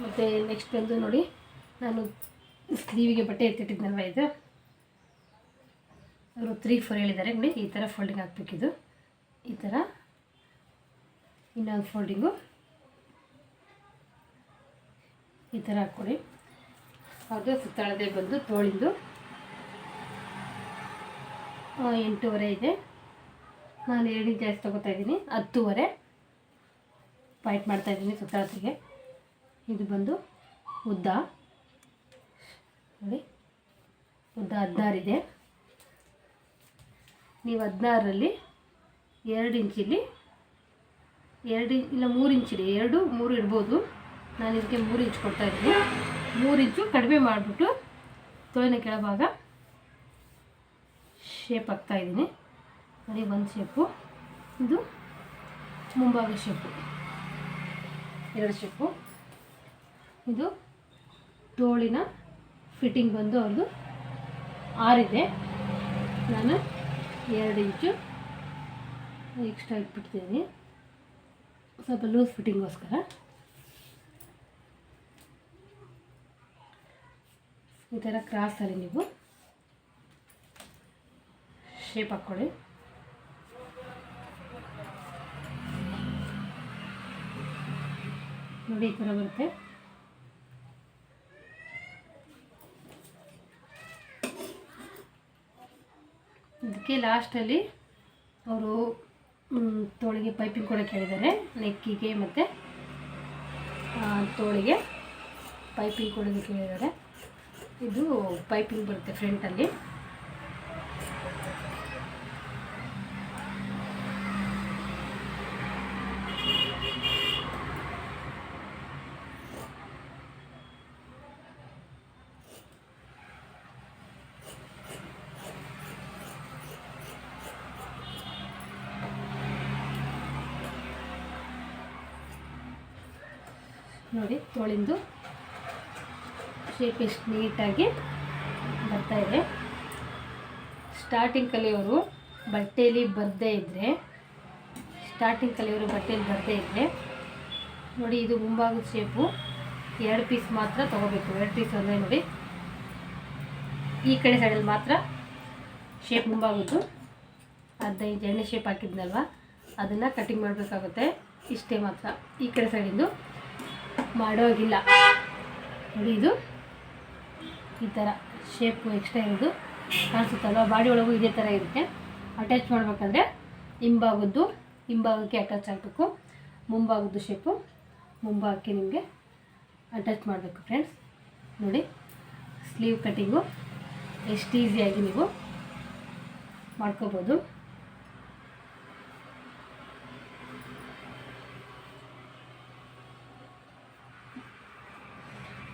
ಮತ್ತು ನೆಕ್ಸ್ಟ್ ಬಂದು ನೋಡಿ, ನಾನು ಸ್ಲೀವಿಗೆ ಬಟ್ಟೆ ಎತ್ತಿಟ್ಟಿದ್ನಲ್ವ, ಇದು ಅವರು 3/4 ಹೇಳಿದ್ದಾರೆ ನೋಡಿ. ಈ ಥರ ಫೋಲ್ಡಿಂಗ್ ಹಾಕ್ಬೇಕಿದು, ಈ ಥರ ಇನ್ನೊಂದು ಫೋಲ್ಡಿಂಗು ಈ ಥರ ಹಾಕ್ಕೊಡಿ. ಅದು ಸುತ್ತಳತೆ ಬಂದು ತೋಳಿಂದು 8.5 ಇದೆ. ನಾನು 2 ಇಂಚ್ ಜಾಸ್ತಿ ತೊಗೋತಾ ಇದ್ದೀನಿ, 10.5 ಪಾಯಿಂಟ್ ಮಾಡ್ತಾಯಿದ್ದೀನಿ ಸುತ್ತಳತೆಗೆ. ಇದು ಬಂದು ಉದ್ದ ನೋಡಿ, ಉದ್ದ 16 ಇದೆ. ನೀವು 16ರಲ್ಲಿ 2 ಇಂಚಿಲಿ 2 ಇಲ್ಲ 3 ಇಂಚಿಲಿ 2 3 ಇಡ್ಬೋದು. ನಾನು ಇದಕ್ಕೆ 3 ಇಂಚ್ ಕೊಡ್ತಾಯಿದ್ದೀನಿ. 3 ಇಂಚು ಕಡಿಮೆ ಮಾಡಿಬಿಟ್ಟು ತೋಳಿನ ಕೆಳಭಾಗ ಶೇಪ್ ಹಾಕ್ತಾಯಿದ್ದೀನಿ ನೋಡಿ. ಒಂದು ಶೇಪು, ಇದು ಮುಂಭಾಗ ಶೇಪು, 2 ಶೇಪು. ಇದು ತೋಳಿನ ಫಿಟ್ಟಿಂಗ್ ಬಂದು ಅವ್ರದ್ದು 6 ಇದೆ. ನಾನು 2 ಇಂಚು ಎಕ್ಸ್ಟ್ರಾ ಇಟ್ಬಿಡ್ತೀನಿ, ಸ್ವಲ್ಪ ಲೂಸ್ ಫಿಟ್ಟಿಂಗೋಸ್ಕರ. ಈ ಥರ ಕ್ರಾಸಲ್ಲಿ ನೀವು ಶೇಪ್ ಹಾಕ್ಕೊಳ್ಳಿ. ನೋಡಿ, ಈ ಥರ ಬರುತ್ತೆ. ಇದಕ್ಕೆ ಲಾಸ್ಟಲ್ಲಿ ಅವರು ತೋಳಿಗೆ ಪೈಪಿಂಗ್ ಕೂಡ ಕೇಳಿದ್ದಾರೆ. ನೆಕ್ಕಿಗೆ ಮತ್ತು ತೋಳಿಗೆ ಪೈಪಿಂಗ್ ಕೊಡೋದಕ್ಕೆ ಹೇಳಿದ್ದಾರೆ. ಇದು ಪೈಪಿಂಗ್ ಬರುತ್ತೆ ಫ್ರಂಟಲ್ಲಿ. ನೋಡಿ, ತೋಳಿಂದು ಶೇಪ್ ಎಷ್ಟು ನೀಟಾಗಿ ಬರ್ತಾಯಿದೆ. ಸ್ಟಾರ್ಟಿಂಗ್ ಕಲಿಯೋರು ಬಟ್ಟೆಯಲ್ಲಿ ಬರದೇ ಇದ್ದರೆ ನೋಡಿ, ಇದು ಮುಂಭಾಗದ ಶೇಪು 2 ಪೀಸ್ ಮಾತ್ರ ತೊಗೋಬೇಕು. 2 ಪೀಸ್ ಅಂದರೆ ನೋಡಿ, ಈ ಕಡೆ ಸೈಡಲ್ಲಿ ಮಾತ್ರ ಶೇಪ್ ಮುಂಭಾಗದ್ದು 15 ಇಂಚ್ ಎಣ್ಣೆ ಶೇಪ್ ಹಾಕಿದ್ನಲ್ವ, ಅದನ್ನು ಕಟ್ಟಿಂಗ್ ಮಾಡಬೇಕಾಗುತ್ತೆ. ಇಷ್ಟೇ ಮಾತ್ರ, ಈ ಕಡೆ ಸೈಡಿಂದು ಮಾಡೋಗಿಲ್ಲ ನೋಡಿ. ಇದು ಈ ಥರ ಶೇಪು ಎಕ್ಸ್ಟ್ರಾ ಇರೋದು ಕಾಣಿಸುತ್ತಲ್ವ, ಬಾಡಿ ಒಳಗೂ ಇದೇ ಥರ ಇರುತ್ತೆ. ಅಟ್ಯಾಚ್ ಮಾಡಬೇಕಂದ್ರೆ ಹಿಂಭಾಗಕ್ಕೆ ಅಟ್ಯಾಚ್ ಆಗಬೇಕು. ಮುಂಭಾಗದ್ದು ಶೇಪು ಮುಂಭಾಗಕ್ಕೆ ನಿಮಗೆ ಅಟ್ಯಾಚ್ ಮಾಡಬೇಕು ಫ್ರೆಂಡ್ಸ್. ನೋಡಿ, ಸ್ಲೀವ್ ಕಟ್ಟಿಂಗು ಎಷ್ಟು ಈಸಿಯಾಗಿ ನೀವು ಮಾಡ್ಕೋಬೋದು.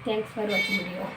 Thanks for watching video.